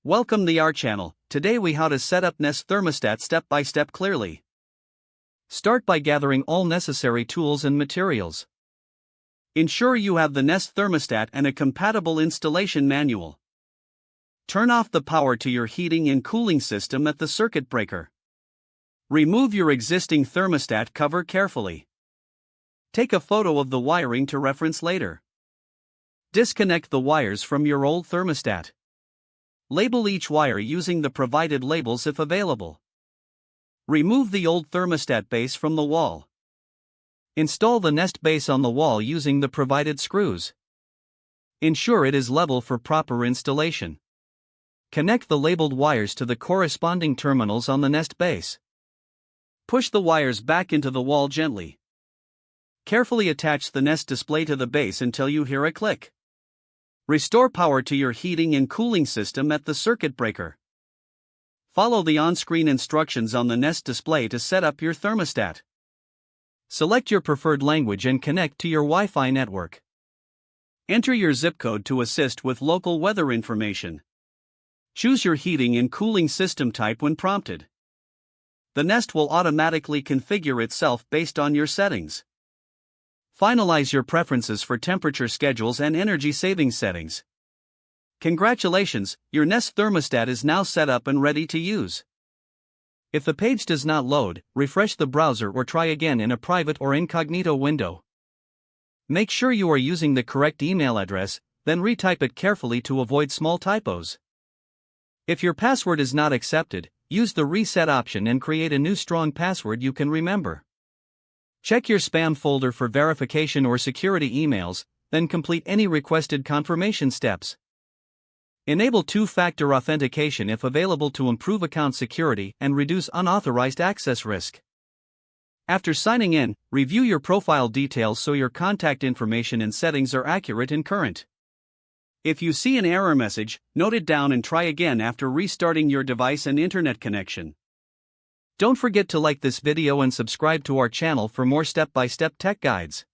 Welcome to our channel. Today we how to set up Nest Thermostat step by step clearly. Start by gathering all necessary tools and materials. Ensure you have the Nest Thermostat and a compatible installation manual. Turn off the power to your heating and cooling system at the circuit breaker. Remove your existing thermostat cover carefully. Take a photo of the wiring to reference later. Disconnect the wires from your old thermostat. Label each wire using the provided labels if available. Remove the old thermostat base from the wall. Install the Nest base on the wall using the provided screws. Ensure it is level for proper installation. Connect the labeled wires to the corresponding terminals on the Nest base. Push the wires back into the wall gently. Carefully attach the Nest display to the base until you hear a click. Restore power to your heating and cooling system at the circuit breaker. Follow the on-screen instructions on the Nest display to set up your thermostat. Select your preferred language and connect to your Wi-Fi network. Enter your zip code to assist with local weather information. Choose your heating and cooling system type when prompted. The Nest will automatically configure itself based on your settings. Finalize your preferences for temperature schedules and energy saving settings. Congratulations, your Nest thermostat is now set up and ready to use. If the page does not load, refresh the browser or try again in a private or incognito window. Make sure you are using the correct email address, then retype it carefully to avoid small typos. If your password is not accepted, use the reset option and create a new strong password you can remember. Check your spam folder for verification or security emails, then complete any requested confirmation steps. Enable two-factor authentication if available to improve account security and reduce unauthorized access risk. After signing in, review your profile details so your contact information and settings are accurate and current. If you see an error message, note it down and try again after restarting your device and internet connection. Don't forget to like this video and subscribe to our channel for more step-by-step tech guides.